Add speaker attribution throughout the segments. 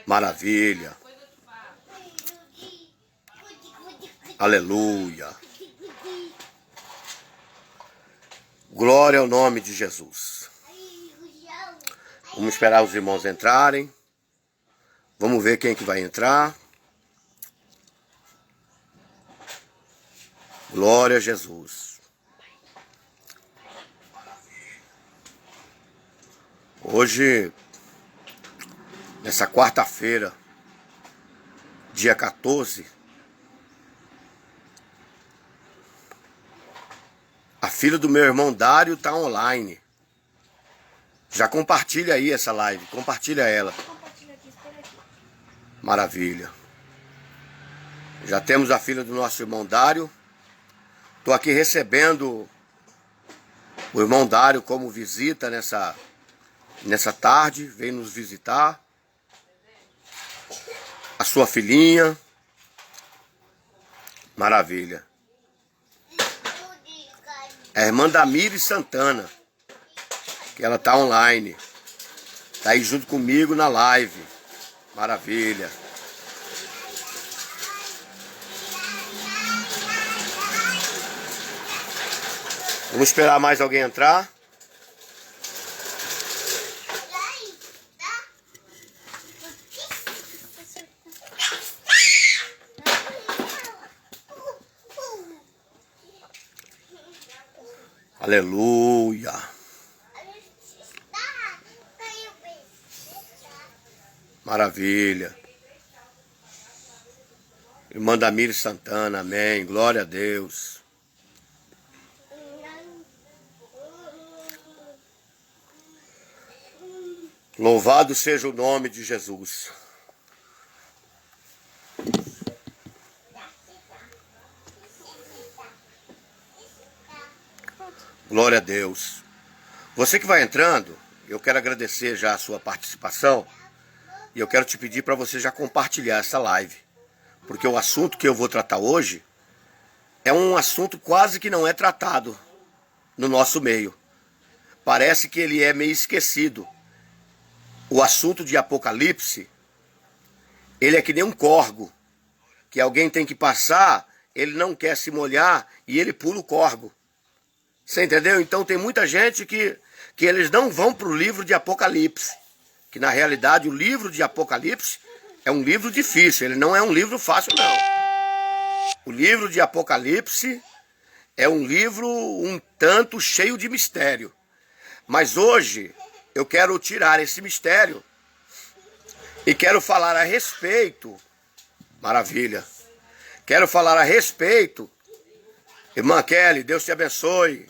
Speaker 1: Maravilha. Aleluia. Glória ao nome de Jesus. Vamos esperar os irmãos entrarem. Vamos ver quem que vai entrar. Glória a Jesus. Hoje, nessa quarta-feira, dia 14, a filha do meu irmão Dário está online. Já compartilha aí essa live, compartilha ela. Maravilha. Já temos a filha do nosso irmão Dário. Estou aqui recebendo o irmão Dário como visita nessa tarde. Veio nos visitar. A sua filhinha. Maravilha. É a irmã Damires Santana. Que ela está online. Está aí junto comigo na live. Maravilha. Vamos esperar mais alguém entrar. Aleluia. Maravilha. Irmã Damires Santana, amém. Glória a Deus. Louvado seja o nome de Jesus. Glória a Deus. Você que vai entrando, eu quero agradecer já a sua participação. E eu quero te pedir para você já compartilhar essa live. Porque o assunto que eu vou tratar hoje é um assunto quase que não é tratado no nosso meio. Parece que ele é meio esquecido. O assunto de Apocalipse, ele é que nem um corgo. Que alguém tem que passar, ele não quer se molhar e ele pula o corgo. Você entendeu? Então tem muita gente que eles não vão para o livro de Apocalipse. Que na realidade o livro de Apocalipse é um livro difícil, ele não é um livro fácil não. O livro de Apocalipse é um livro um tanto cheio de mistério. Mas hoje eu quero tirar esse mistério e quero falar a respeito, maravilha, quero falar a respeito, irmã Kelly, Deus te abençoe,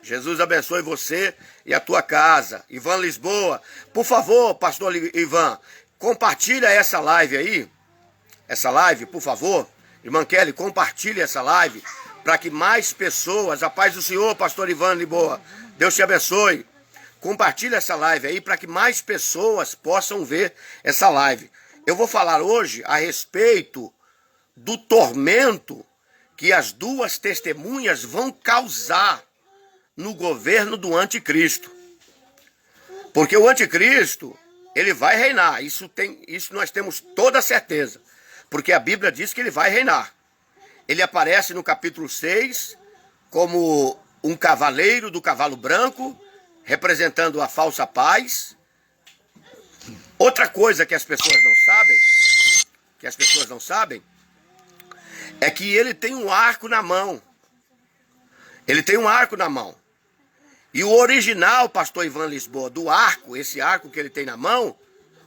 Speaker 1: Jesus abençoe você e a tua casa. Ivan Lisboa, por favor, pastor Ivan, compartilha essa live aí, essa live, por favor. Irmã Kelly, compartilha essa live para que mais pessoas, a paz do Senhor, pastor Ivan Lisboa, Deus te abençoe. Compartilha essa live aí para que mais pessoas possam ver essa live. Eu vou falar hoje a respeito do tormento que as duas testemunhas vão causar no governo do anticristo. Porque o anticristo, ele vai reinar. Isso nós temos toda certeza. Porque a Bíblia diz que ele vai reinar. Ele aparece no capítulo 6 como um cavaleiro do cavalo branco, representando a falsa paz. Outra coisa que as pessoas não sabem, é que ele tem um arco na mão. Ele tem um arco na mão. E o original, pastor Ivan Lisboa, do arco, esse arco que ele tem na mão,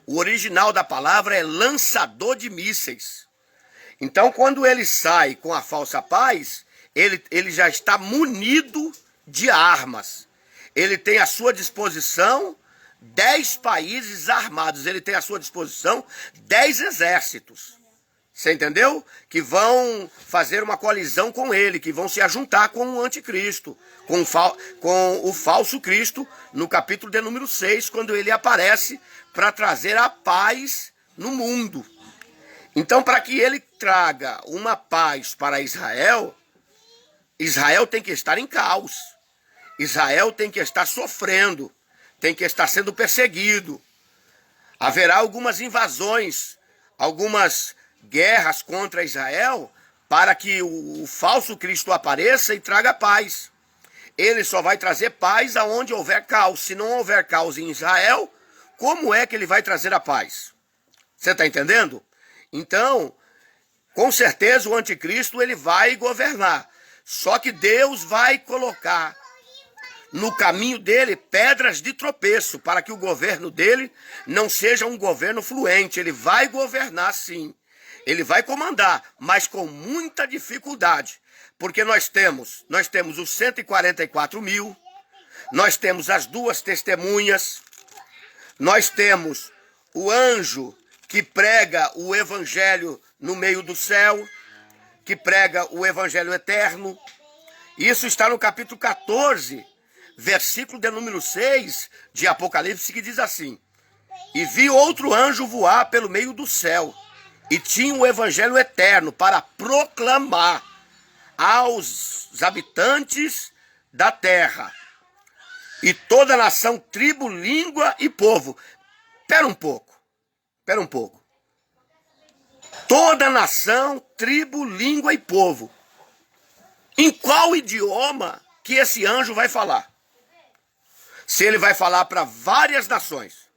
Speaker 1: o original da palavra é lançador de mísseis. Então, quando ele sai com a falsa paz, ele já está munido de armas. Ele tem à sua disposição 10 países armados. Ele tem à sua disposição 10 exércitos. Você entendeu? Que vão fazer uma coalizão com ele, que vão se ajuntar com o anticristo, com o falso Cristo, no capítulo de número 6, quando ele aparece para trazer a paz no mundo. Então, para que ele traga uma paz para Israel, Israel tem que estar em caos. Israel tem que estar sofrendo, tem que estar sendo perseguido. haverá algumas invasões, algumas guerras contra Israel, para que o falso Cristo apareça e traga paz. Ele só vai trazer paz aonde houver caos. Se não houver caos em Israel, como é que ele vai trazer a paz? Você está entendendo? Então, com certeza o anticristo ele vai governar. Só que Deus vai colocar no caminho dele pedras de tropeço, para que o governo dele não seja um governo fluente. Ele vai governar sim. Ele vai comandar, mas com muita dificuldade. Porque nós temos os 144 mil, nós temos as duas testemunhas, nós temos o anjo que prega o evangelho no meio do céu, que prega o evangelho eterno. Isso está no capítulo 14, versículo de número 6 de Apocalipse, que diz assim: e vi outro anjo voar pelo meio do céu, e tinha o evangelho eterno para proclamar aos habitantes da terra, e toda nação, tribo, língua e povo. Espera um pouco. Toda nação, tribo, língua e povo. Em qual idioma que esse anjo vai falar? Se ele vai falar para várias nações,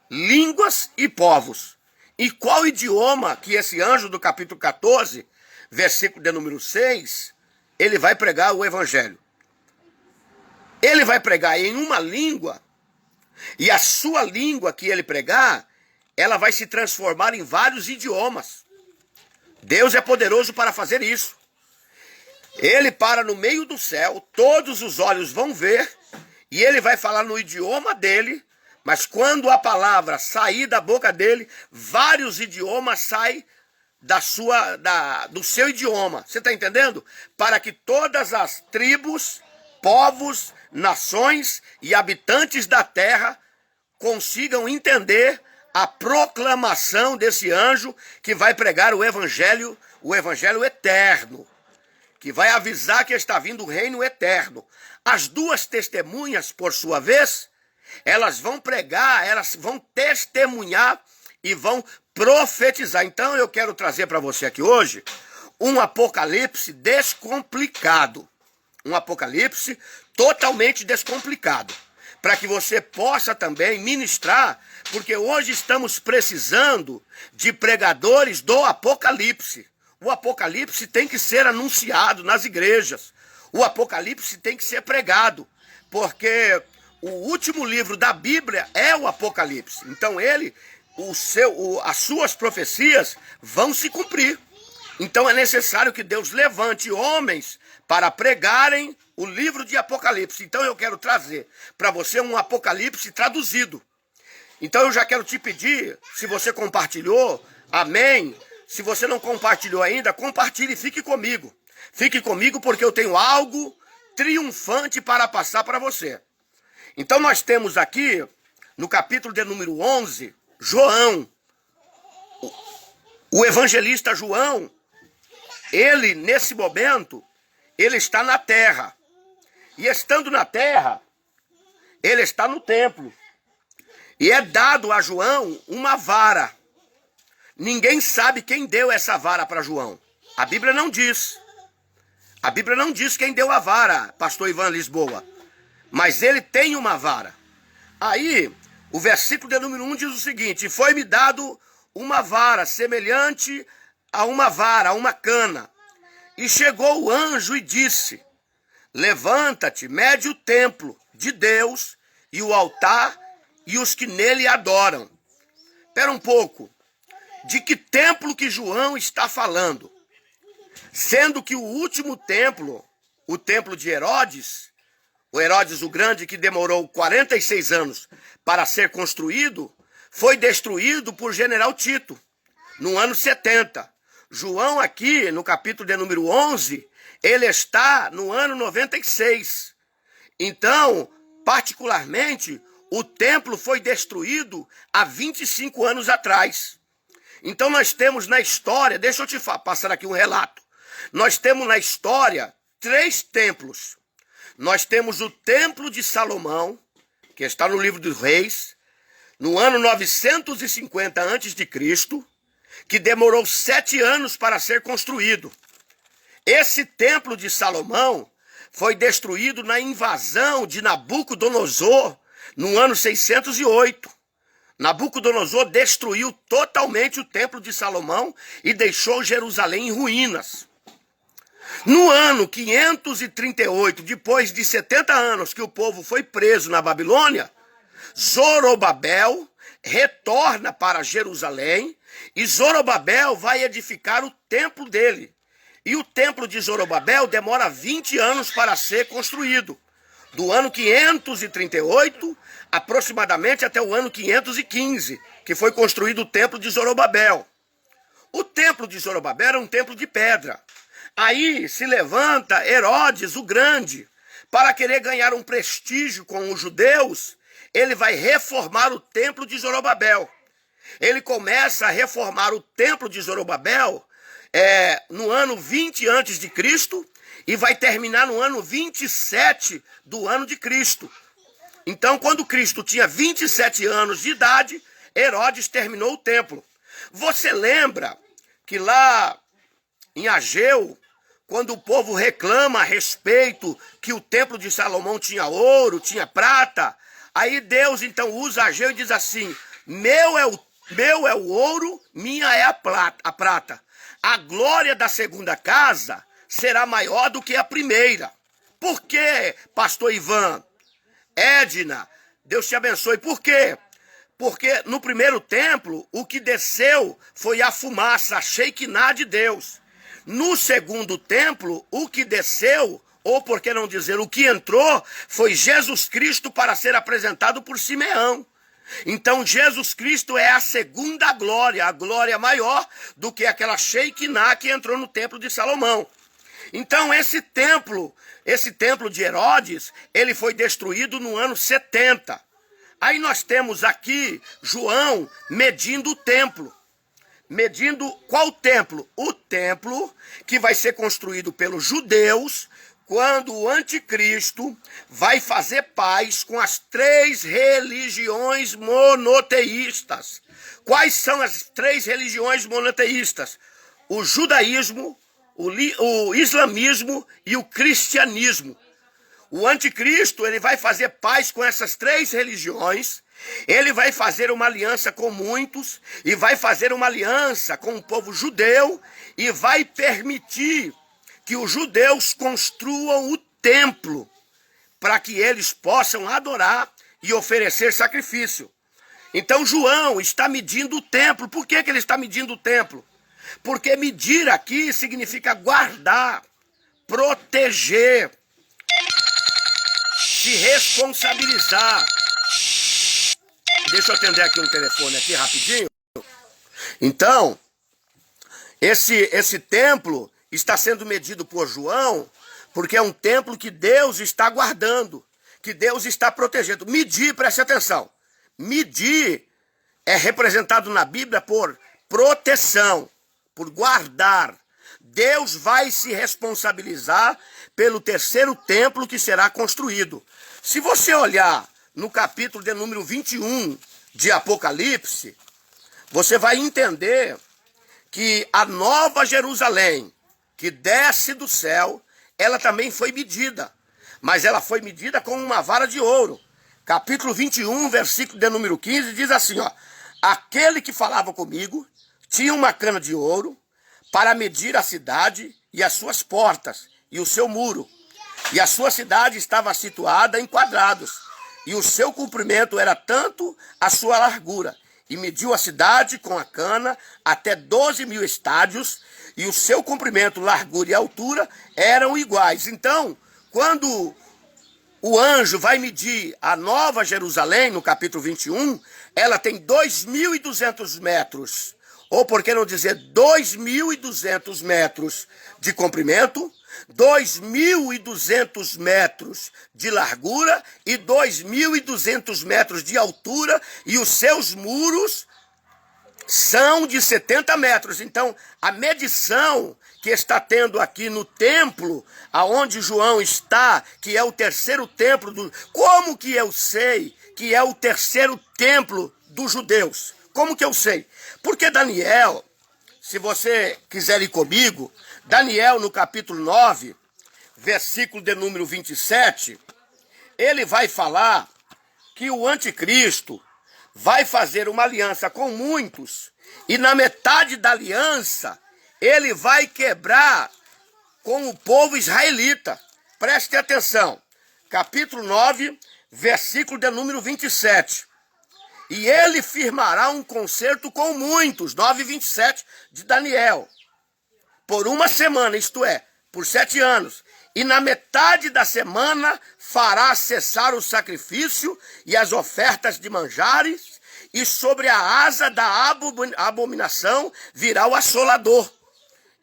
Speaker 1: línguas e povos, em qual idioma que esse anjo do capítulo 14, versículo de número 6, ele vai pregar o evangelho? Ele vai pregar em uma língua, e a sua língua que ele pregar, ela vai se transformar em vários idiomas. Deus é poderoso para fazer isso. Ele para no meio do céu, todos os olhos vão ver, e ele vai falar no idioma dele, mas quando a palavra sair da boca dele, vários idiomas saem do seu idioma. Você está entendendo? Para que todas as tribos, povos, nações e habitantes da terra consigam entender a proclamação desse anjo que vai pregar o evangelho eterno, que vai avisar que está vindo o reino eterno. As duas testemunhas, por sua vez, elas vão pregar, elas vão testemunhar e vão profetizar. Então eu quero trazer para você aqui hoje um apocalipse descomplicado. Um apocalipse totalmente descomplicado. Para que você possa também ministrar, porque hoje estamos precisando de pregadores do apocalipse. O apocalipse tem que ser anunciado nas igrejas. O apocalipse tem que ser pregado, porque o último livro da Bíblia é o Apocalipse. Então as suas profecias vão se cumprir. Então é necessário que Deus levante homens para pregarem o livro de Apocalipse. Então eu quero trazer para você um Apocalipse traduzido. Então eu já quero te pedir, se você compartilhou, amém. Se você não compartilhou ainda, compartilhe e fique comigo. Fique comigo porque eu tenho algo triunfante para passar para você. Então nós temos aqui, no capítulo de número 11, João. O evangelista João, ele, nesse momento, ele está na terra. E estando na terra, ele está no templo. E é dado a João uma vara. Ninguém sabe quem deu essa vara para João. A Bíblia não diz. A Bíblia não diz quem deu a vara, pastor Ivan Lisboa. Mas ele tem uma vara. Aí, o versículo de número 1 diz o seguinte: foi-me dado uma vara semelhante a uma vara, a uma cana. E chegou o anjo e disse: levanta-te, mede o templo de Deus e o altar e os que nele adoram. Espera um pouco. De que templo que João está falando? Sendo que o último templo, o templo de Herodes, o Herodes o Grande, que demorou 46 anos para ser construído, foi destruído por General Tito, no ano 70. João aqui, no capítulo de número 11, ele está no ano 96. Então, particularmente, o templo foi destruído há 25 anos atrás. Então nós temos na história, deixa eu te passar aqui um relato. Nós temos na história 3 templos. Nós temos o templo de Salomão, que está no livro dos Reis. no ano 950 a.C., que demorou 7 anos para ser construído. Esse templo de Salomão foi destruído na invasão de Nabucodonosor no ano 608. Nabucodonosor destruiu totalmente o templo de Salomão e deixou Jerusalém em ruínas. No ano 538, depois de 70 anos que o povo foi preso na Babilônia, Zorobabel retorna para Jerusalém e Zorobabel vai edificar o templo dele. E o templo de Zorobabel demora 20 anos para ser construído. Do ano 538, aproximadamente até o ano 515, que foi construído o templo de Zorobabel. O templo de Zorobabel era um templo de pedra. Aí se levanta Herodes o Grande, para querer ganhar um prestígio com os judeus, ele vai reformar o templo de Zorobabel. Ele começa a reformar o templo de Zorobabel no ano 20 a.C. e vai terminar no ano 27 do ano de Cristo. Então, quando Cristo tinha 27 anos de idade, Herodes terminou o templo. Você lembra que lá em Ageu, quando o povo reclama a respeito que o templo de Salomão tinha ouro, tinha prata, aí Deus então usa Ageu e diz assim: meu é o ouro, minha é a prata. A glória da segunda casa será maior do que a primeira. Por quê, pastor Ivan? Edna, Deus te abençoe. Por quê? Porque no primeiro templo, o que desceu foi a fumaça, a Shekinah de Deus. No segundo templo, o que desceu, ou por que não dizer, o que entrou, foi Jesus Cristo para ser apresentado por Simeão. Então Jesus Cristo é a segunda glória, a glória maior do que aquela Shekinah que entrou no templo de Salomão. Então esse templo de Herodes, ele foi destruído no ano 70. Aí nós temos aqui João medindo o templo. Medindo qual templo? O templo que vai ser construído pelos judeus quando o anticristo vai fazer paz com as 3 religiões monoteístas. Quais são as 3 religiões monoteístas? O judaísmo, o islamismo e o cristianismo. O anticristo, ele vai fazer paz com essas 3 religiões. Ele vai fazer uma aliança com muitos e vai fazer uma aliança com o povo judeu e vai permitir que os judeus construam o templo para que eles possam adorar e oferecer sacrifício. Então João está medindo o templo. Por que ele está medindo o templo? Porque medir aqui significa guardar, proteger, se responsabilizar. Deixa eu atender aqui um telefone aqui rapidinho. Então, esse templo está sendo medido por João, porque é um templo que Deus está guardando, que Deus está protegendo. Medir, preste atenção, medir é representado na Bíblia por proteção, por guardar. Deus vai se responsabilizar pelo terceiro templo que será construído. Se você olhar no capítulo de número 21 de Apocalipse, você vai entender que a nova Jerusalém, que desce do céu, ela também foi medida, mas ela foi medida com uma vara de ouro. Capítulo 21, versículo de número 15, diz assim, ó: aquele que falava comigo tinha uma cana de ouro para medir a cidade e as suas portas e o seu muro. E a sua cidade estava situada em quadrados, e o seu comprimento era tanto a sua largura. E mediu a cidade com a cana até 12.000 estádios, e o seu comprimento, largura e altura eram iguais. Então, quando o anjo vai medir a nova Jerusalém, no capítulo 21, ela tem 2.200 metros, ou por que não dizer 2.200 metros de comprimento, 2.200 metros de largura e 2.200 metros de altura, e os seus muros são de 70 metros. Então, a medição que está tendo aqui no templo, aonde João está, que é o terceiro templo, como que eu sei que é o terceiro templo dos judeus. Como que eu sei? Porque Daniel, se você quiser ir comigo, Daniel no capítulo 9, versículo de número 27, ele vai falar que o anticristo vai fazer uma aliança com muitos e na metade da aliança ele vai quebrar com o povo israelita. Preste atenção, capítulo 9, versículo de número 27. E ele firmará um concerto com muitos, 9:27 de Daniel, por uma semana, isto é, por 7 anos. E na metade da semana fará cessar o sacrifício e as ofertas de manjares, e sobre a asa da abominação virá o assolador.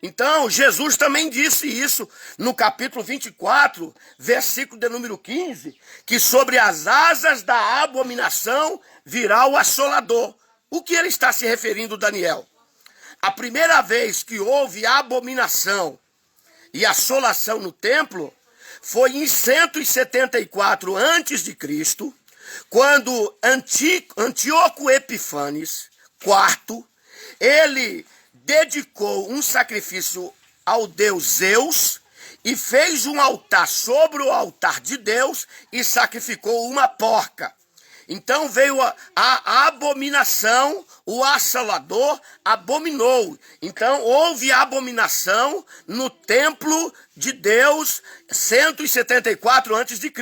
Speaker 1: Então, Jesus também disse isso no capítulo 24, versículo de número 15, que sobre as asas da abominação virá o assolador. O que ele está se referindo, Daniel? A primeira vez que houve abominação e assolação no templo foi em 174 a.C., quando Antíoco Epifanes IV, ele dedicou um sacrifício ao deus Zeus e fez um altar sobre o altar de Deus e sacrificou uma porca. Então veio a abominação, o assolador abominou. Então houve abominação no templo de Deus 174 a.C.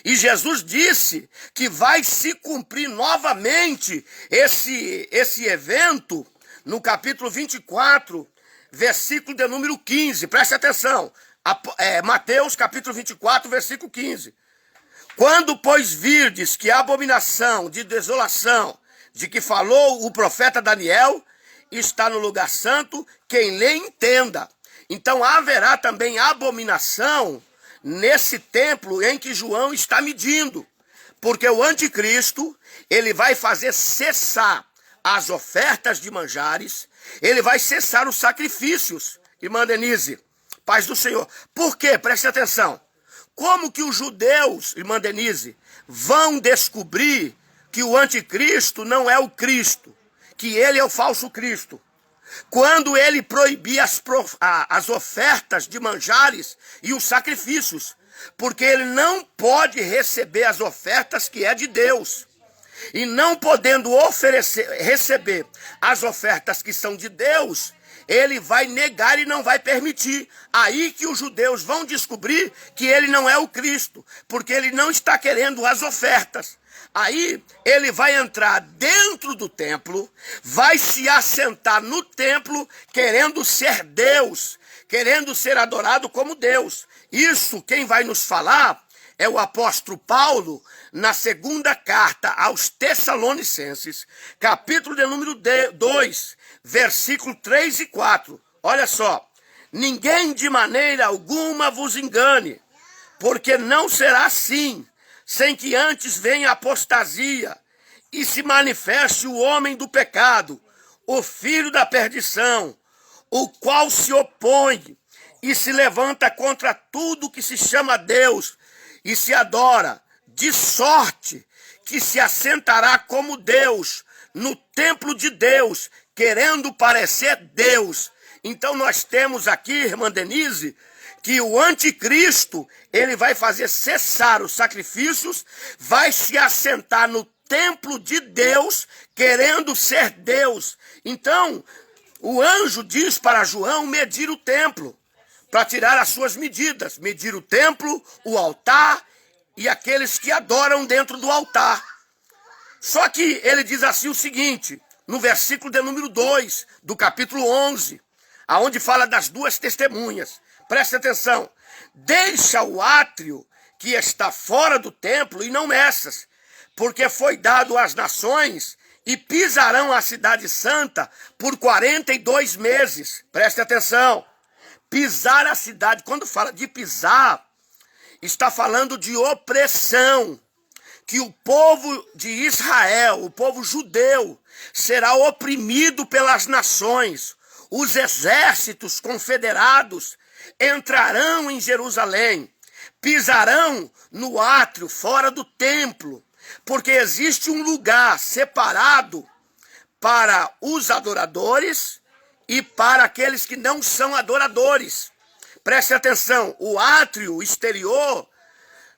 Speaker 1: E Jesus disse que vai se cumprir novamente esse evento no capítulo 24, versículo de número 15. Preste atenção. Mateus capítulo 24, versículo 15. Quando, pois, virdes que a abominação de desolação de que falou o profeta Daniel está no lugar santo, quem lê entenda. Então haverá também abominação nesse templo em que João está medindo. Porque o anticristo, ele vai fazer cessar as ofertas de manjares, ele vai cessar os sacrifícios. Irmã Denise, paz do Senhor. Por quê? Preste atenção. Como que os judeus, irmã Denise, vão descobrir que o anticristo não é o Cristo, que ele é o falso Cristo? Quando ele proibir as ofertas de manjares e os sacrifícios, porque ele não pode receber as ofertas que é de Deus. E não podendo receber as ofertas que são de Deus, ele vai negar e não vai permitir. Aí que os judeus vão descobrir que ele não é o Cristo, porque ele não está querendo as ofertas. Aí ele vai entrar dentro do templo, vai se assentar no templo, querendo ser Deus, querendo ser adorado como Deus. Isso quem vai nos falar é o apóstolo Paulo, na segunda carta aos Tessalonicenses, capítulo de número 2, versículo 3 e 4. Olha só. Ninguém de maneira alguma vos engane, porque não será assim, sem que antes venha a apostasia e se manifeste o homem do pecado, o filho da perdição, o qual se opõe e se levanta contra tudo que se chama Deus e se adora, de sorte que se assentará como Deus no templo de Deus, querendo parecer Deus. Então nós temos aqui, irmã Denise, que o anticristo, ele vai fazer cessar os sacrifícios, vai se assentar no templo de Deus, querendo ser Deus. Então, o anjo diz para João medir o templo, para tirar as suas medidas, medir o templo, o altar e aqueles que adoram dentro do altar. Só que ele diz assim o seguinte, no versículo de número 2, do capítulo 11, aonde fala das duas testemunhas. Preste atenção. Deixa o átrio que está fora do templo e não meças, porque foi dado às nações e pisarão a cidade santa por 42 meses. Preste atenção. Pisar a cidade, quando fala de pisar, está falando de opressão. Que o povo de Israel, o povo judeu, será oprimido pelas nações. Os exércitos confederados entrarão em Jerusalém, pisarão no átrio, fora do templo, Porque existe um lugar separado para os adoradores e para aqueles que não são adoradores. Preste atenção, o átrio exterior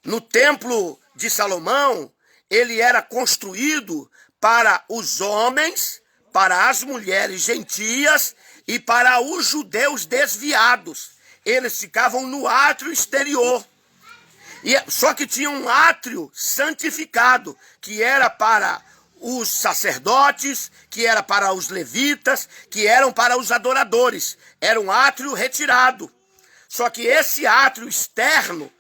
Speaker 1: no templo de Salomão, ele era construído para os homens, para as mulheres gentias e para os judeus desviados. Eles ficavam no átrio exterior. Só que tinha um átrio santificado, que era para os sacerdotes, que era para os levitas, que eram para os adoradores. Era um átrio retirado. Só que esse átrio externo,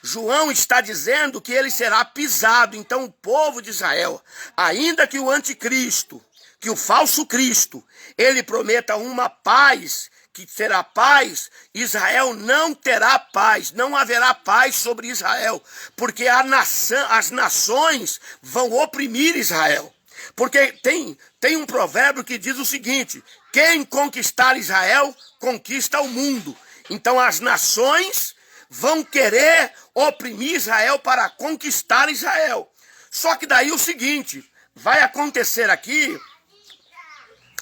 Speaker 1: João está dizendo que ele será pisado. Então o povo de Israel, ainda que o anticristo, que o falso Cristo, ele prometa uma paz, que será paz, Israel não terá paz, não haverá paz sobre Israel, porque as nações vão oprimir Israel. Porque tem um provérbio que diz o seguinte: quem conquistar Israel, conquista o mundo. Então as nações vão querer oprimir Israel para conquistar Israel. Só que daí o seguinte, vai acontecer aqui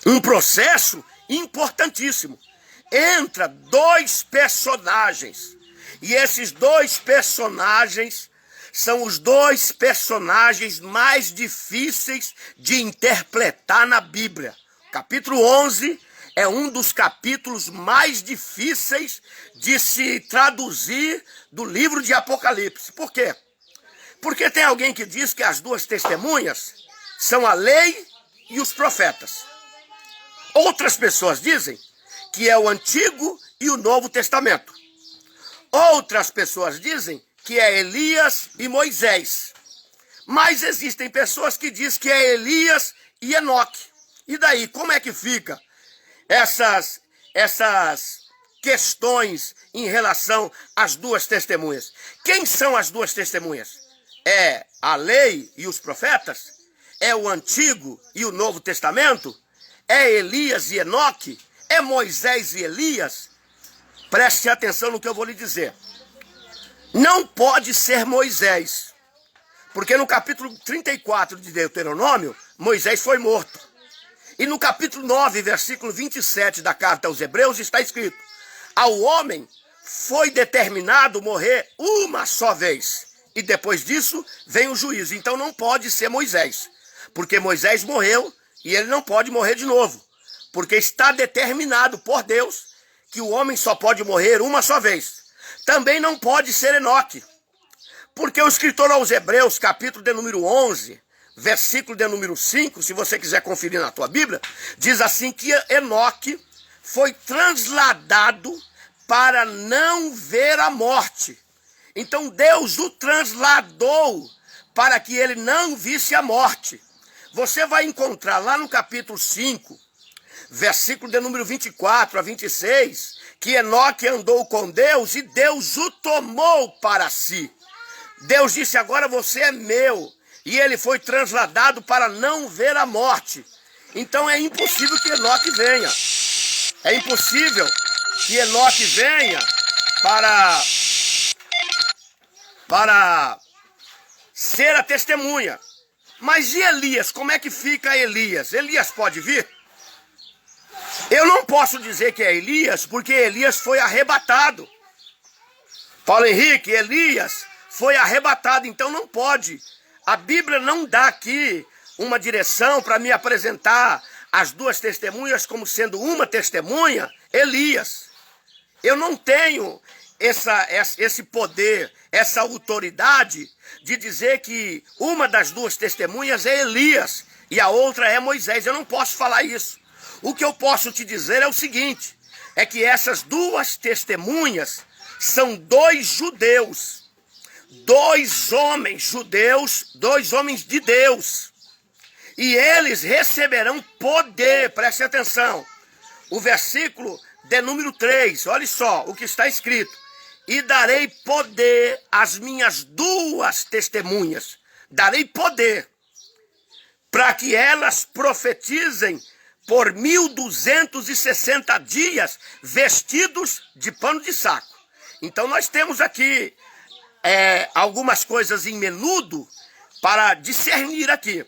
Speaker 1: um processo importantíssimo. Entra dois personagens, e esses dois personagens são os dois personagens mais difíceis de interpretar na Bíblia. Capítulo 11 é um dos capítulos mais difíceis de se traduzir do livro de Apocalipse. Por quê? Porque tem alguém que diz que as duas testemunhas são a lei e os profetas. Outras pessoas dizem que é o Antigo e o Novo Testamento. Outras pessoas dizem que é Elias e Moisés. Mas existem pessoas que dizem que é Elias e Enoque. E daí, como é que fica essas questões em relação às duas testemunhas? Quem são as duas testemunhas? É a lei e os profetas? É o Antigo e o Novo Testamento? É Elias e Enoque? É Moisés e Elias? Preste atenção no que eu vou lhe dizer. Não pode ser Moisés, porque no capítulo 34 de Deuteronômio, Moisés foi morto. E no capítulo 9, versículo 27 da carta aos Hebreus, está escrito: ao homem foi determinado morrer uma só vez, e depois disso vem o juízo. Então não pode ser Moisés, porque Moisés morreu e ele não pode morrer de novo, porque está determinado por Deus que o homem só pode morrer uma só vez. Também não pode ser Enoque, porque o escritor aos Hebreus, capítulo de número 11, versículo de número 5, se você quiser conferir na tua Bíblia, diz assim que Enoque foi transladado para não ver a morte. Então Deus o transladou para que ele não visse a morte. Você vai encontrar lá no capítulo 5, versículo de número 24 a 26, que Enoque andou com Deus e Deus o tomou para si. Deus disse: agora você é meu. E ele foi transladado para não ver a morte. Então é impossível que Enoque venha. É impossível que Enoque venha para ser a testemunha. Mas e Elias? Como é que fica Elias? Elias pode vir? Eu não posso dizer que é Elias, porque Elias foi arrebatado. Paulo Henrique, Elias foi arrebatado, então não pode. A Bíblia não dá aqui uma direção para me apresentar as duas testemunhas como sendo uma testemunha, Elias. Eu não tenho esse poder, essa autoridade de dizer que uma das duas testemunhas é Elias e a outra é Moisés. Eu não posso falar isso. O que eu posso te dizer é o seguinte, é que essas duas testemunhas são dois judeus, dois homens judeus, dois homens de Deus. E eles receberão poder, preste atenção. O versículo de número 3, olha só o que está escrito. E darei poder às minhas duas testemunhas. Darei poder para que elas profetizem por 1260 dias vestidos de pano de saco. Então nós temos aqui algumas coisas em menudo para discernir aqui.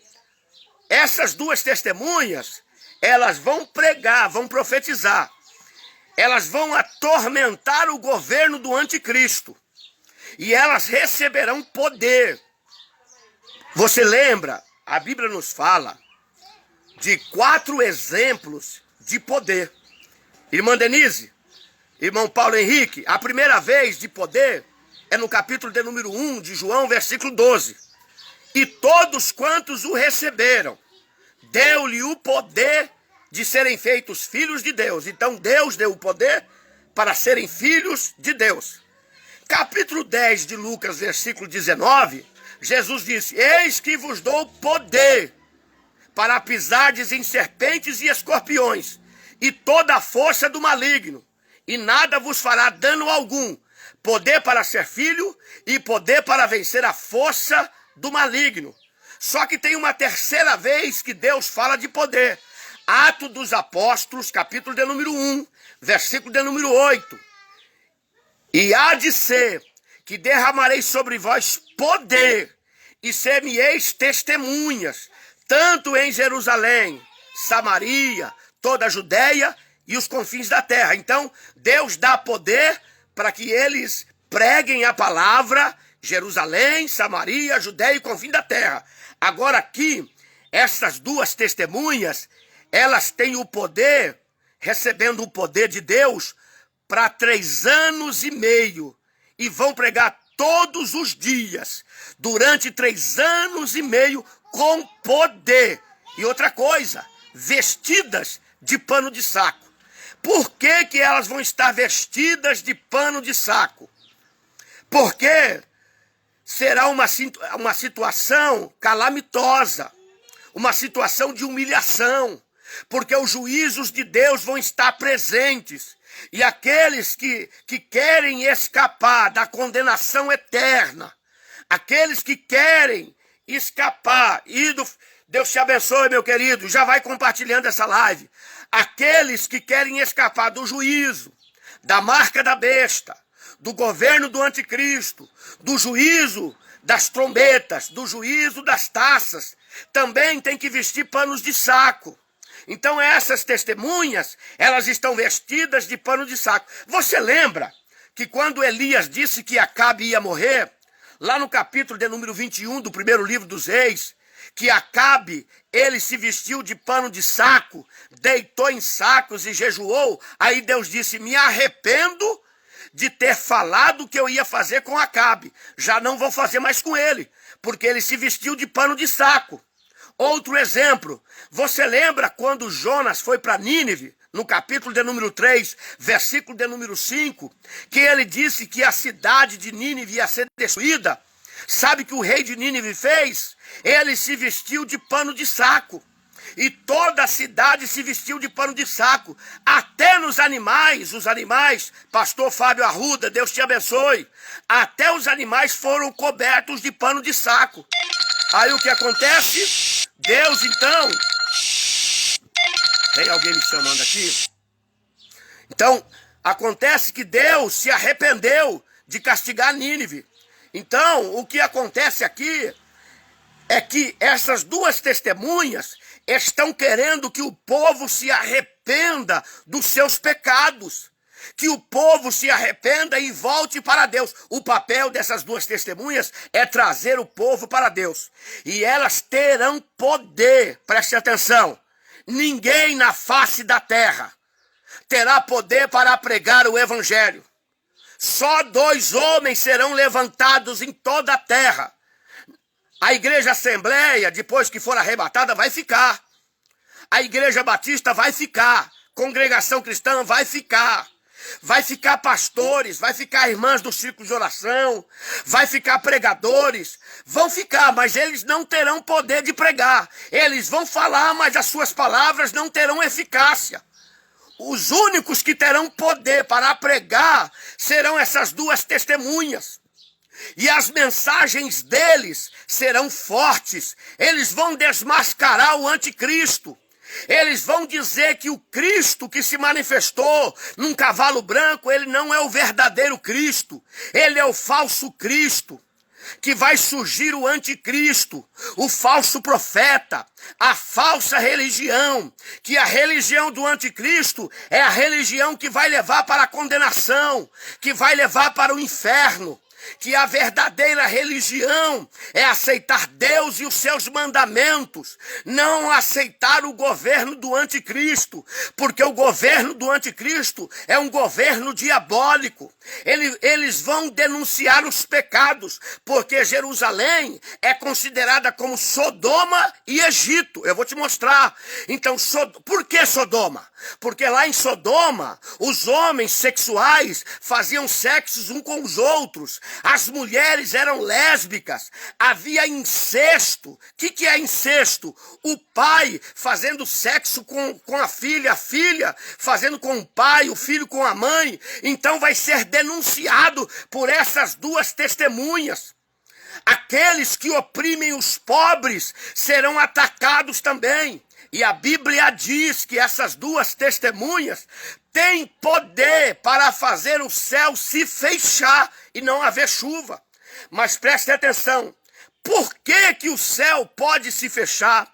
Speaker 1: Essas duas testemunhas, elas vão pregar, vão profetizar. Elas vão atormentar o governo do anticristo. E elas receberão poder. Você lembra? A Bíblia nos fala de 4 exemplos de poder. Irmã Denise, irmão Paulo Henrique, a primeira vez de poder é no capítulo de número 1 de João, versículo 12. E todos quantos o receberam, deu-lhe o poder de serem feitos filhos de Deus. Então Deus deu o poder para serem filhos de Deus. Capítulo 10 de Lucas, versículo 19, Jesus disse: eis que vos dou poder para pisardes em serpentes e escorpiões, e toda a força do maligno, e nada vos fará dano algum. Poder para ser filho e poder para vencer a força do maligno. Só que tem uma terceira vez que Deus fala de poder. Atos dos Apóstolos, capítulo de número 1, versículo de número 8. E há de ser que derramarei sobre vós poder, e ser-me-eis testemunhas, tanto em Jerusalém, Samaria, toda a Judéia e os confins da terra. Então, Deus dá poder para que eles preguem a palavra, Jerusalém, Samaria, Judéia e confins da terra. Agora aqui, essas duas testemunhas, elas têm o poder, recebendo o poder de Deus, para 3 anos e meio. E vão pregar todos os dias, durante 3 anos e meio, com poder. E outra coisa, vestidas de pano de saco. Por que que elas vão estar vestidas de pano de saco? Porque será uma situação calamitosa, uma situação de humilhação, porque os juízos de Deus vão estar presentes. E aqueles que querem escapar da condenação eterna, aqueles que querem escapar, Deus te abençoe, meu querido, já vai compartilhando essa live. Aqueles que querem escapar do juízo, da marca da besta, do governo do anticristo, do juízo das trombetas, do juízo das taças, também tem que vestir panos de saco. Então essas testemunhas, elas estão vestidas de pano de saco. Você lembra que quando Elias disse que Acabe ia morrer, lá no capítulo de número 21 do primeiro livro dos Reis, que Acabe, ele se vestiu de pano de saco, deitou em sacos e jejuou. Aí Deus disse: me arrependo de ter falado o que eu ia fazer com Acabe. Já não vou fazer mais com ele, porque ele se vestiu de pano de saco. Outro exemplo, você lembra quando Jonas foi para Nínive, no capítulo de número 3, versículo de número 5, que ele disse que a cidade de Nínive ia ser destruída? Sabe o que o rei de Nínive fez? Ele se vestiu de pano de saco. E toda a cidade se vestiu de pano de saco. Até nos animais, os animais, pastor Fábio Arruda, Deus te abençoe. Até os animais foram cobertos de pano de saco. Aí o que acontece? Deus então... Tem alguém me chamando aqui? Então, acontece que Deus se arrependeu de castigar Nínive. Então, o que acontece aqui é que essas duas testemunhas estão querendo que o povo se arrependa dos seus pecados. Que o povo se arrependa e volte para Deus. O papel dessas duas testemunhas é trazer o povo para Deus. E elas terão poder, preste atenção, ninguém na face da terra terá poder para pregar o evangelho. Só 2 homens serão levantados em toda a terra. A igreja Assembleia, depois que for arrebatada, vai ficar. A igreja Batista vai ficar. Congregação Cristã vai ficar. Vai ficar pastores, vai ficar irmãs do círculo de oração, vai ficar pregadores, vão ficar, mas eles não terão poder de pregar. Eles vão falar, mas as suas palavras não terão eficácia. Os únicos que terão poder para pregar serão essas duas testemunhas. E as mensagens deles serão fortes. Eles vão desmascarar o anticristo. Eles vão dizer que o Cristo que se manifestou num cavalo branco, ele não é o verdadeiro Cristo. Ele é o falso Cristo. que vai surgir o anticristo, o falso profeta, a falsa religião, que a religião do anticristo é a religião que vai levar para a condenação, que vai levar para o inferno. Que a verdadeira religião é aceitar Deus e os seus mandamentos, não aceitar o governo do anticristo, porque o governo do anticristo é um governo diabólico. Eles vão denunciar os pecados, porque Jerusalém é considerada como Sodoma e Egito. Eu vou te mostrar. Então, por que Sodoma? Porque lá em Sodoma, os homens sexuais faziam sexos uns com os outros. As mulheres eram lésbicas. Havia incesto. O que é incesto? O pai fazendo sexo com a filha fazendo com o pai, o filho com a mãe. Então vai ser denunciado por essas duas testemunhas. Aqueles que oprimem os pobres serão atacados também. E a Bíblia diz que essas duas testemunhas têm poder para fazer o céu se fechar e não haver chuva. Mas preste atenção, por que o céu pode se fechar?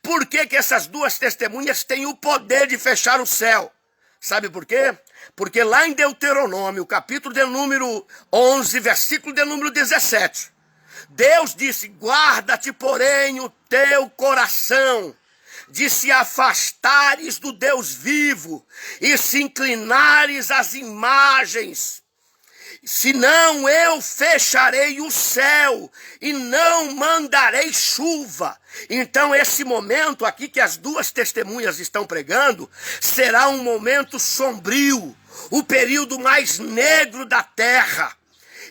Speaker 1: Por que essas duas testemunhas têm o poder de fechar o céu? Sabe por quê? Porque lá em Deuteronômio, capítulo de número 11, versículo de número 17, Deus disse: guarda-te, porém, o teu coração de se afastares do Deus vivo e se inclinares às imagens, senão eu fecharei o céu e não mandarei chuva. Então esse momento aqui que as duas testemunhas estão pregando será um momento sombrio, o período mais negro da terra.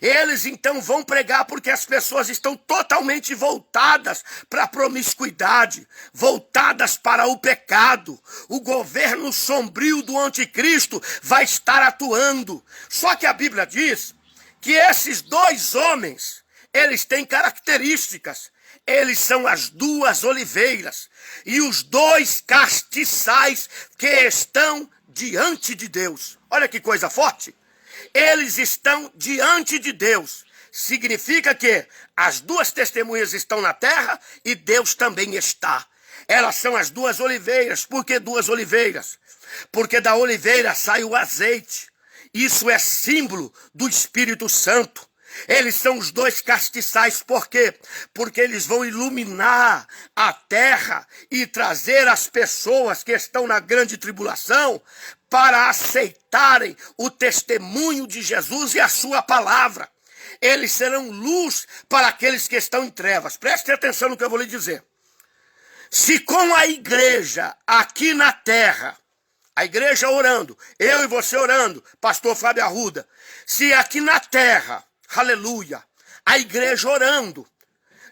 Speaker 1: Eles então vão pregar porque as pessoas estão totalmente voltadas para a promiscuidade, voltadas para o pecado. O governo sombrio do anticristo vai estar atuando. Só que a Bíblia diz que esses dois homens, eles têm características. Eles são as duas oliveiras e os dois castiçais que estão diante de Deus. Olha que coisa forte. Eles estão diante de Deus. Significa que as duas testemunhas estão na terra e Deus também está. Elas são as duas oliveiras. Por que duas oliveiras? Porque da oliveira sai o azeite. Isso é símbolo do Espírito Santo. Eles são os dois castiçais. Por quê? Porque eles vão iluminar a terra e trazer as pessoas que estão na grande tribulação para aceitarem o testemunho de Jesus e a sua palavra. Eles serão luz para aqueles que estão em trevas. Preste atenção no que eu vou lhe dizer. Se com a igreja aqui na terra, a igreja orando, eu e você orando, pastor Fábio Arruda, se aqui na terra, aleluia, a igreja orando,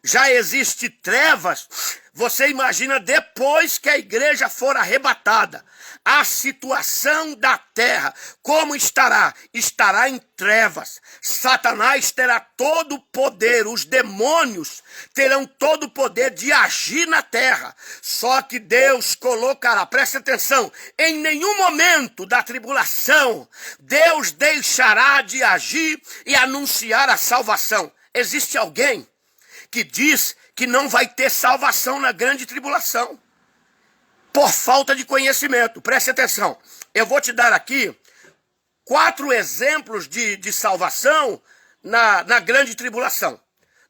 Speaker 1: já existe trevas, você imagina depois que a igreja for arrebatada, a situação da terra, como estará? Estará em trevas. Satanás terá todo o poder, os demônios terão todo o poder de agir na terra. Só que Deus colocará, preste atenção, em nenhum momento da tribulação, Deus deixará de agir e anunciar a salvação. Existe alguém que diz que não vai ter salvação na grande tribulação, por falta de conhecimento. Preste atenção, eu vou te dar aqui 4 exemplos de salvação na grande tribulação.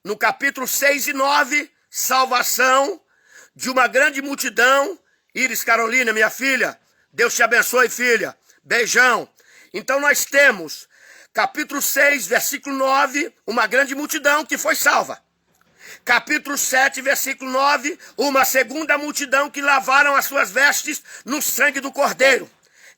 Speaker 1: No capítulo 6 e 9, salvação de uma grande multidão. Iris Carolina, minha filha, Deus te abençoe, filha, beijão. Então nós temos capítulo 6, versículo 9, uma grande multidão que foi salva. Capítulo 7, versículo 9, uma segunda multidão que lavaram as suas vestes no sangue do Cordeiro.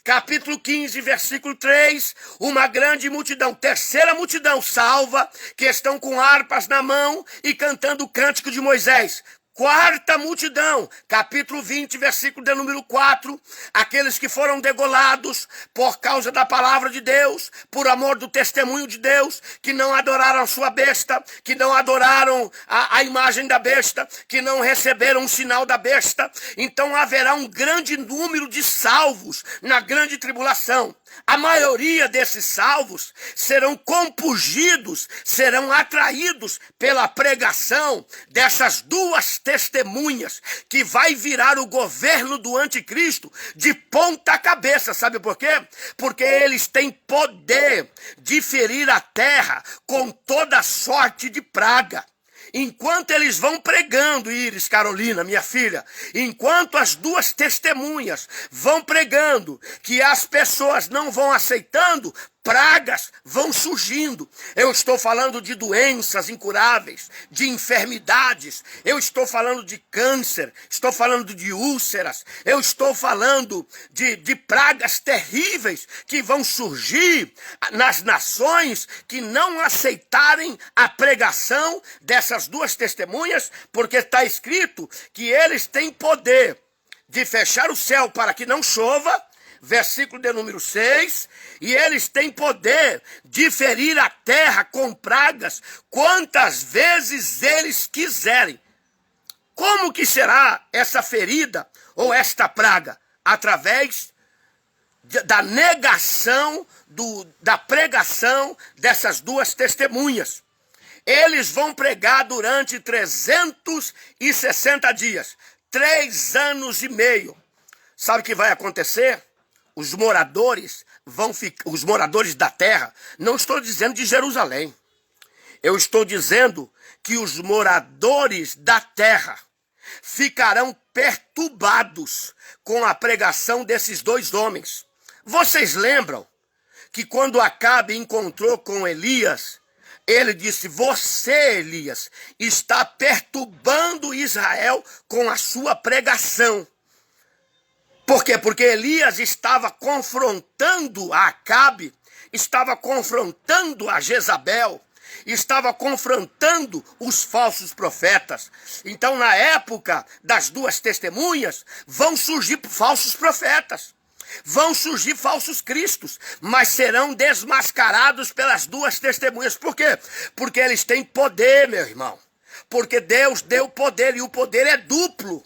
Speaker 1: Capítulo 15, versículo 3, uma grande multidão, terceira multidão salva, que estão com harpas na mão e cantando o cântico de Moisés. Quarta multidão, capítulo 20, versículo de número 4, aqueles que foram degolados por causa da palavra de Deus, por amor do testemunho de Deus, que não adoraram a sua besta, que não adoraram a imagem da besta, que não receberam o sinal da besta. Então haverá um grande número de salvos na grande tribulação. A maioria desses salvos serão compungidos, serão atraídos pela pregação dessas duas testemunhas, que vai virar o governo do anticristo de ponta cabeça. Sabe por quê? Porque eles têm poder de ferir a terra com toda sorte de praga. Enquanto eles vão pregando, Iris, Carolina, minha filha, enquanto as duas testemunhas vão pregando que as pessoas não vão aceitando, pragas vão surgindo. Eu estou falando de doenças incuráveis, de enfermidades, eu estou falando de câncer, estou falando de úlceras, eu estou falando de pragas terríveis que vão surgir nas nações que não aceitarem a pregação dessas duas testemunhas, porque está escrito que eles têm poder de fechar o céu para que não chova, versículo de número 6, e eles têm poder de ferir a terra com pragas quantas vezes eles quiserem. Como que será essa ferida ou esta praga? Através da negação da pregação dessas duas testemunhas. Eles vão pregar durante 360 dias, 3 anos e meio. Sabe o que vai acontecer? Os moradores os moradores da terra, não estou dizendo de Jerusalém. Eu estou dizendo que os moradores da terra ficarão perturbados com a pregação desses dois homens. Vocês lembram que quando Acabe encontrou com Elias, ele disse: você, Elias, está perturbando Israel com a sua pregação. Por quê? Porque Elias estava confrontando a Acabe, estava confrontando a Jezabel, estava confrontando os falsos profetas. Então, na época das duas testemunhas, vão surgir falsos profetas, vão surgir falsos cristos, mas serão desmascarados pelas duas testemunhas. Por quê? Porque eles têm poder, meu irmão. Porque Deus deu poder, e o poder é duplo.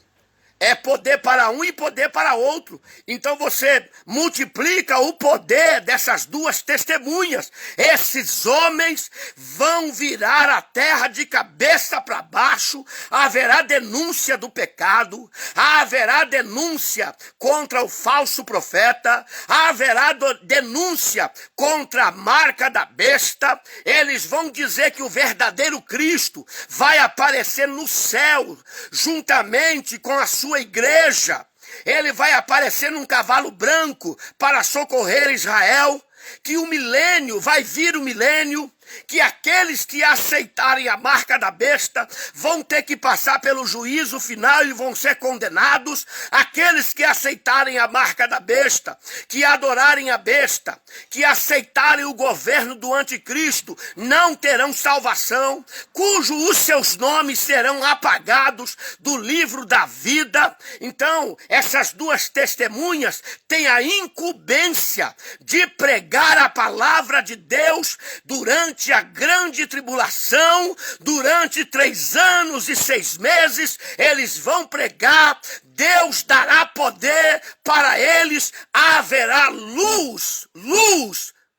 Speaker 1: É poder para um e poder para outro. Então você multiplica o poder dessas duas testemunhas. Esses homens vão virar a terra de cabeça para baixo. Haverá denúncia do pecado. Haverá denúncia contra o falso profeta. Haverá denúncia contra a marca da besta. Eles vão dizer que o verdadeiro Cristo vai aparecer no céu, juntamente com a sua igreja. Ele vai aparecer num cavalo branco para socorrer Israel, que o milênio, vai vir o milênio, que aqueles que aceitarem a marca da besta vão ter que passar pelo juízo final e vão ser condenados. Aqueles que aceitarem a marca da besta, que adorarem a besta, que aceitarem o governo do anticristo, não terão salvação, os seus nomes serão apagados do livro da vida. Então, essas duas testemunhas têm a incumbência de pregar a palavra de Deus durante a grande tribulação. Durante 3 anos e 6 meses, eles vão pregar. Deus dará poder para eles. Haverá luz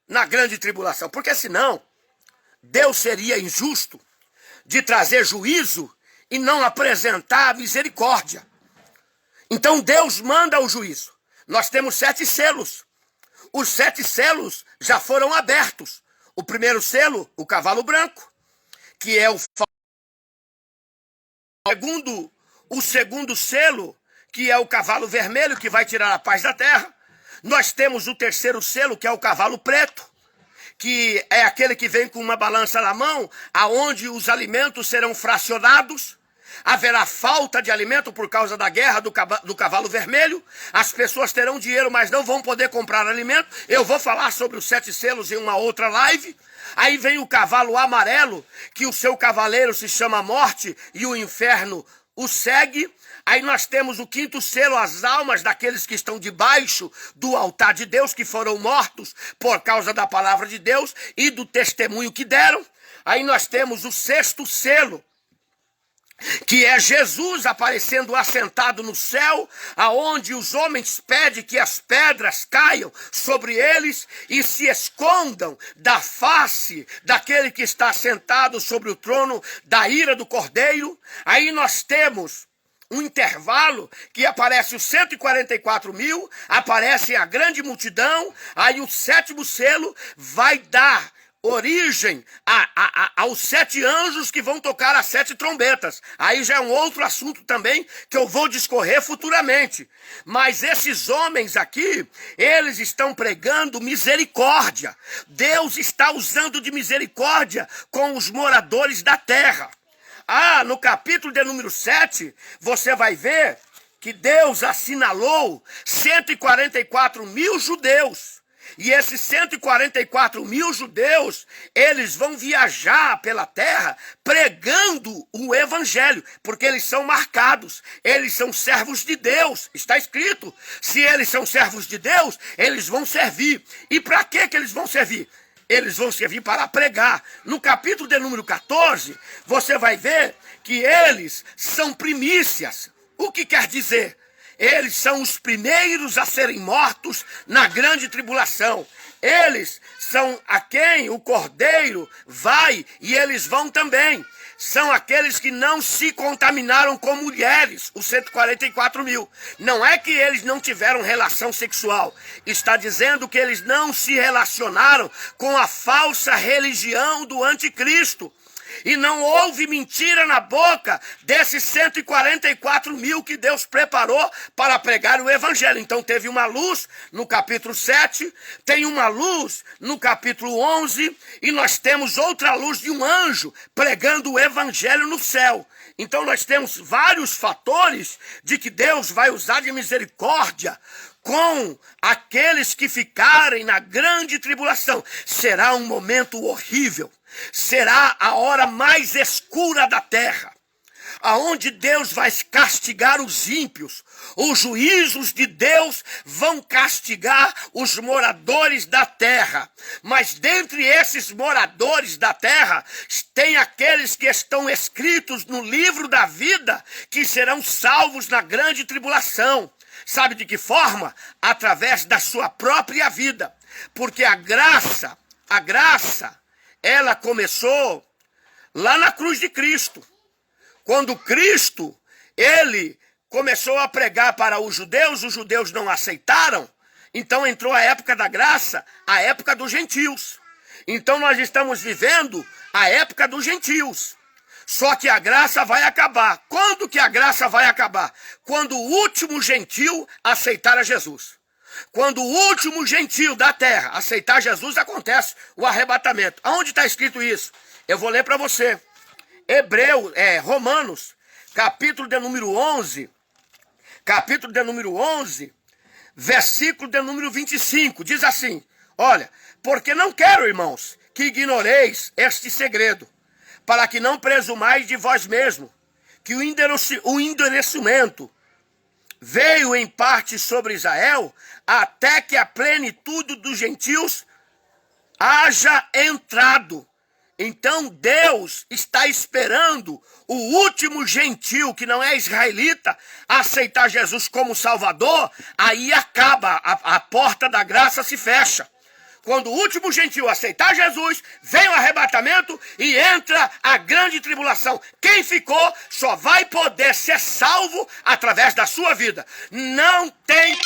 Speaker 1: na grande tribulação. Porque senão, Deus seria injusto de trazer juízo e não apresentar misericórdia. Então Deus manda o juízo. Nós temos 7 selos. Os 7 selos já foram abertos. O primeiro selo, o cavalo branco, que é o segundo selo, que é o cavalo vermelho, que vai tirar a paz da terra. Nós temos o terceiro selo, que é o cavalo preto, que é aquele que vem com uma balança na mão, aonde os alimentos serão fracionados. Haverá falta de alimento por causa da guerra do cavalo vermelho. As pessoas terão dinheiro, mas não vão poder comprar alimento. Eu vou falar sobre os 7 selos em uma outra live. Aí vem o cavalo amarelo, que o seu cavaleiro se chama Morte e o inferno o segue. Aí nós temos o 5º selo, as almas daqueles que estão debaixo do altar de Deus, que foram mortos por causa da palavra de Deus e do testemunho que deram. Aí nós temos o 6º selo, que é Jesus aparecendo assentado no céu, aonde os homens pedem que as pedras caiam sobre eles e se escondam da face daquele que está sentado sobre o trono da ira do Cordeiro. Aí nós temos um intervalo que aparece os 144 mil, aparece a grande multidão, aí o sétimo selo vai dar origem aos 7 anjos que vão tocar as 7 trombetas. Aí já é um outro assunto também que eu vou discorrer futuramente. Mas esses homens aqui, eles estão pregando misericórdia. Deus está usando de misericórdia com os moradores da terra. No capítulo de número 7, você vai ver que Deus assinalou 144 mil judeus. E esses 144 mil judeus, eles vão viajar pela terra pregando o evangelho, porque eles são marcados, eles são servos de Deus. Está escrito, se eles são servos de Deus, eles vão servir. E para que eles vão servir? Eles vão servir para pregar. No capítulo de número 14, você vai ver que eles são primícias. O que quer dizer? Eles são os primeiros a serem mortos na grande tribulação. Eles são a quem o Cordeiro vai e eles vão também. São aqueles que não se contaminaram com mulheres, os 144 mil. Não é que eles não tiveram relação sexual. Está dizendo que eles não se relacionaram com a falsa religião do anticristo. E não houve mentira na boca desses 144 mil que Deus preparou para pregar o evangelho. Então teve uma luz no capítulo 7, tem uma luz no capítulo 11, e nós temos outra luz de um anjo pregando o evangelho no céu. Então nós temos vários fatores de que Deus vai usar de misericórdia com aqueles que ficarem na grande tribulação. Será um momento horrível. Será a hora mais escura da terra, aonde Deus vai castigar os ímpios. Os juízos de Deus vão castigar os moradores da terra. Mas dentre esses moradores da terra, tem aqueles que estão escritos no livro da vida, que serão salvos na grande tribulação. Sabe de que forma? Através da sua própria vida. Porque a graça, ela começou lá na cruz de Cristo. Quando Cristo, ele começou a pregar para os judeus não aceitaram. Então entrou a época da graça, a época dos gentios. Então nós estamos vivendo a época dos gentios. Só que a graça vai acabar. Quando que a graça vai acabar? Quando o último gentil aceitar a Jesus. Quando o último gentil da terra aceitar Jesus, acontece o arrebatamento. Aonde está escrito isso? Eu vou ler para você. Romanos, capítulo de número 11, versículo de número 25, diz assim: olha, porque não quero, irmãos, que ignoreis este segredo, para que não presumais de vós mesmo, que o endurecimento veio em parte sobre Israel, até que a plenitude dos gentios haja entrado. Então Deus está esperando o último gentil, que não é israelita, aceitar Jesus como Salvador. Aí acaba, a porta da graça se fecha. Quando o último gentil aceitar Jesus, vem o arrebatamento e entra a grande tribulação. Quem ficou só vai poder ser salvo através da sua vida. Não tem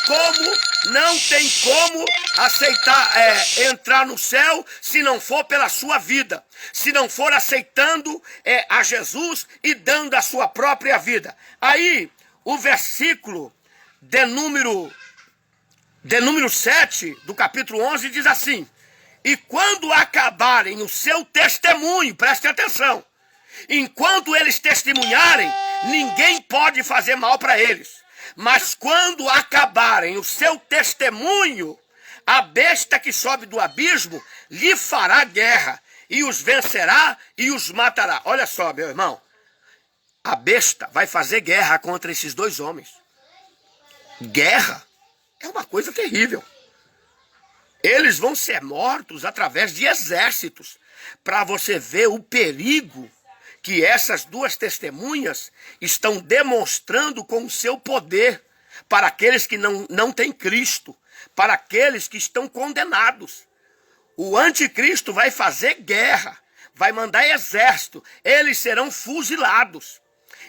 Speaker 1: como aceitar, entrar no céu se não for pela sua vida. Se não for aceitando a Jesus e dando a sua própria vida. Aí, o versículo de número 7 do capítulo 11 diz assim: e quando acabarem o seu testemunho, preste atenção, enquanto eles testemunharem, ninguém pode fazer mal para eles. Mas quando acabarem o seu testemunho, a besta que sobe do abismo lhe fará guerra, e os vencerá e os matará. Olha só, meu irmão, a besta vai fazer guerra contra esses dois homens. Guerra é uma coisa terrível. Eles vão ser mortos através de exércitos, para você ver o perigo que essas duas testemunhas estão demonstrando com o seu poder para aqueles que não têm Cristo, para aqueles que estão condenados. O anticristo vai fazer guerra, vai mandar exército, eles serão fuzilados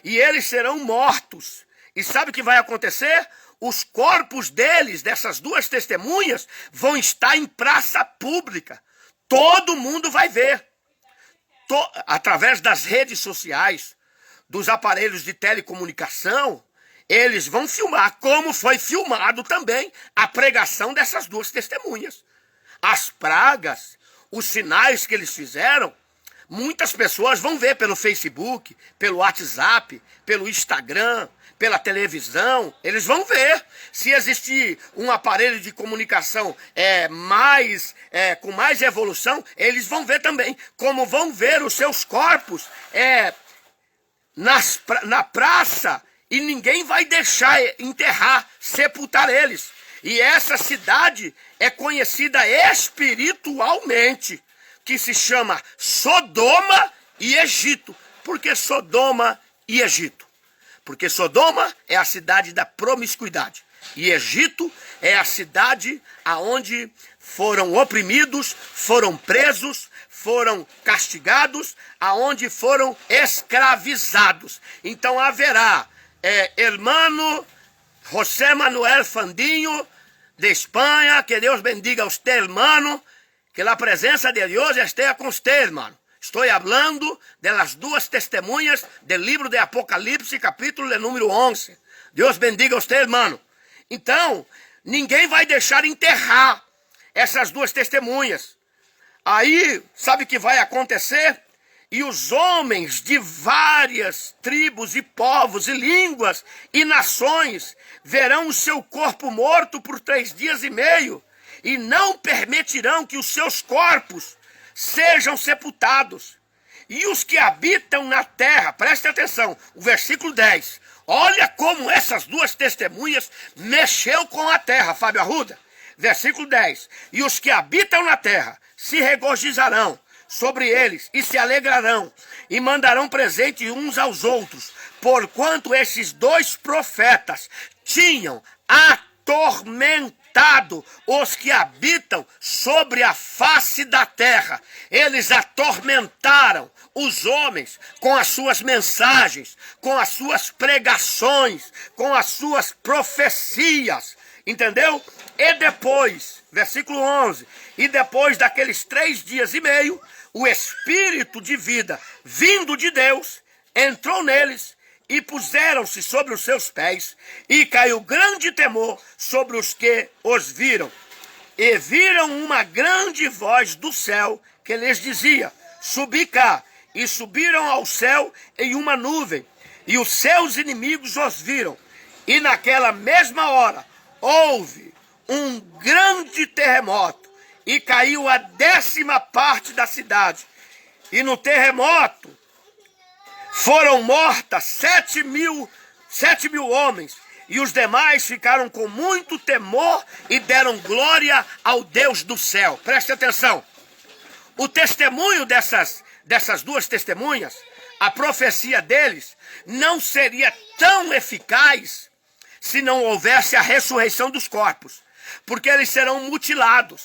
Speaker 1: e eles serão mortos. E sabe o que vai acontecer? Os corpos deles, dessas duas testemunhas, vão estar em praça pública. Todo mundo vai ver. Através das redes sociais, dos aparelhos de telecomunicação, eles vão filmar, como foi filmado também a pregação dessas duas testemunhas. As pragas, os sinais que eles fizeram, muitas pessoas vão ver pelo Facebook, pelo WhatsApp, pelo Instagram, pela televisão. Eles vão ver. Se existir um aparelho de comunicação com mais evolução, eles vão ver também. Como vão ver os seus corpos na praça, e ninguém vai deixar enterrar, sepultar eles. E essa cidade é conhecida espiritualmente, que se chama Sodoma e Egito. Por que Sodoma e Egito? Porque Sodoma é a cidade da promiscuidade. E Egito é a cidade aonde foram oprimidos, foram presos, foram castigados, aonde foram escravizados. Então haverá hermano José Manuel Fandinho, de Espanha, que Deus bendiga a usted, hermano, que a presença de Deus esteja com usted, hermano. Estou falando das duas testemunhas do livro de Apocalipse, capítulo de número 11. Deus bendiga a usted, hermano. Então, ninguém vai deixar enterrar essas duas testemunhas. Aí, sabe o que vai acontecer? E os homens de várias tribos e povos e línguas e nações verão o seu corpo morto por 3 dias e meio e não permitirão que os seus corpos sejam sepultados. E os que habitam na terra, preste atenção, o versículo 10. Olha como essas duas testemunhas mexeu com a terra, Fábio Arruda. Versículo 10. E os que habitam na terra se regozijarão sobre eles e se alegrarão e mandarão presente uns aos outros, porquanto esses 2 profetas tinham atormentado os que habitam sobre a face da terra. Eles atormentaram os homens com as suas mensagens, com as suas pregações, com as suas profecias, entendeu? E depois, versículo 11, e depois daqueles 3 dias e meio, o Espírito de vida vindo de Deus entrou neles e puseram-se sobre os seus pés, e caiu grande temor sobre os que os viram. E viram uma grande voz do céu que lhes dizia: subi cá. E subiram ao céu em uma nuvem, e os seus inimigos os viram. E naquela mesma hora houve um grande terremoto, e caiu a 10ª parte da cidade. E no terremoto foram mortas 7 mil homens, e os demais ficaram com muito temor e deram glória ao Deus do céu. Preste atenção. O testemunho dessas duas testemunhas, a profecia deles, não seria tão eficaz se não houvesse a ressurreição dos corpos, porque eles serão mutilados.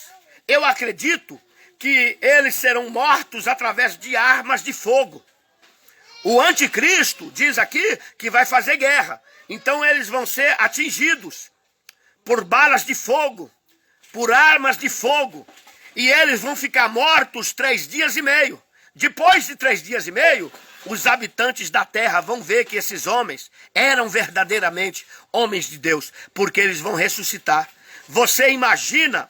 Speaker 1: Eu acredito que eles serão mortos através de armas de fogo. O anticristo diz aqui que vai fazer guerra. Então eles vão ser atingidos por balas de fogo, por armas de fogo. E eles vão ficar mortos 3 dias e meio. Depois de 3 dias e meio, os habitantes da terra vão ver que esses homens eram verdadeiramente homens de Deus, porque eles vão ressuscitar. Você imagina,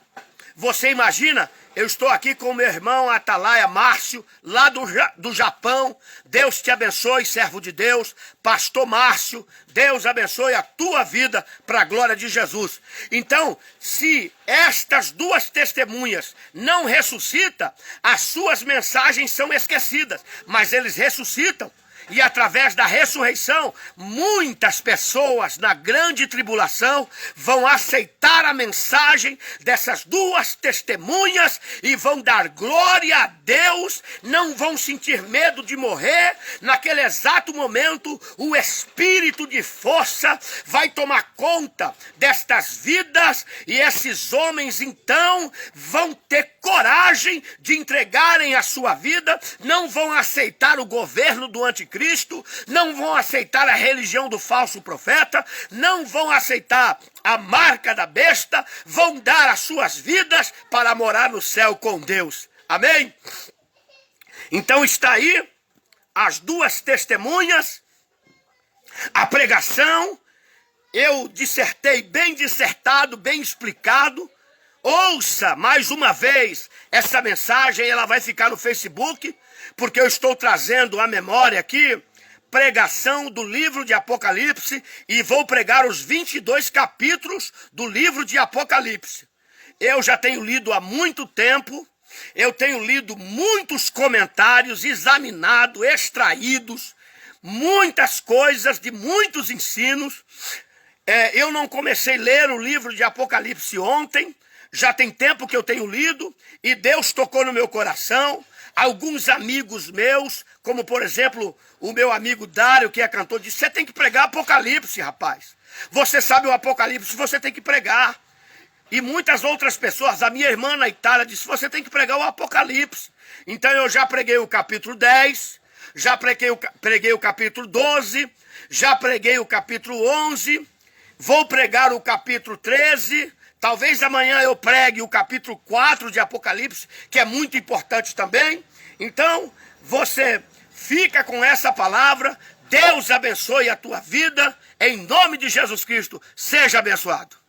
Speaker 1: eu estou aqui com meu irmão Atalaia Márcio, lá do Japão. Deus te abençoe, servo de Deus. Pastor Márcio, Deus abençoe a tua vida para a glória de Jesus. Então, se estas duas testemunhas não ressuscitam, as suas mensagens são esquecidas, mas eles ressuscitam. e através da ressurreição, muitas pessoas na grande tribulação vão aceitar a mensagem dessas duas testemunhas e vão dar glória a Deus, não vão sentir medo de morrer. Naquele exato momento, o espírito de força vai tomar conta destas vidas e esses homens então vão ter coragem de entregarem a sua vida, não vão aceitar o governo do anticristo, não vão aceitar a religião do falso profeta, não vão aceitar a marca da besta, vão dar as suas vidas para morar no céu com Deus. Amém? Então está aí as duas testemunhas, a pregação. Eu dissertei bem dissertado, bem explicado. Ouça mais uma vez essa mensagem, ela vai ficar no Facebook, porque eu estou trazendo à memória aqui pregação do livro de Apocalipse e vou pregar os 22 capítulos do livro de Apocalipse. Eu já tenho lido há muito tempo, eu tenho lido muitos comentários, examinado, extraídos, muitas coisas de muitos ensinos. Eu não comecei a ler o livro de Apocalipse ontem, já tem tempo que eu tenho lido e Deus tocou no meu coração. Alguns amigos meus, como por exemplo o meu amigo Dário, que é cantor, disse: você tem que pregar Apocalipse, rapaz. Você sabe o Apocalipse, você tem que pregar. E muitas outras pessoas, a minha irmã na Itália disse: você tem que pregar o Apocalipse. Então eu já preguei o capítulo 10, já preguei o capítulo 12, já preguei o capítulo 11, vou pregar o capítulo 13, talvez amanhã eu pregue o capítulo 4 de Apocalipse, que é muito importante também. Então, você fica com essa palavra. Deus abençoe a tua vida. Em nome de Jesus Cristo, seja abençoado.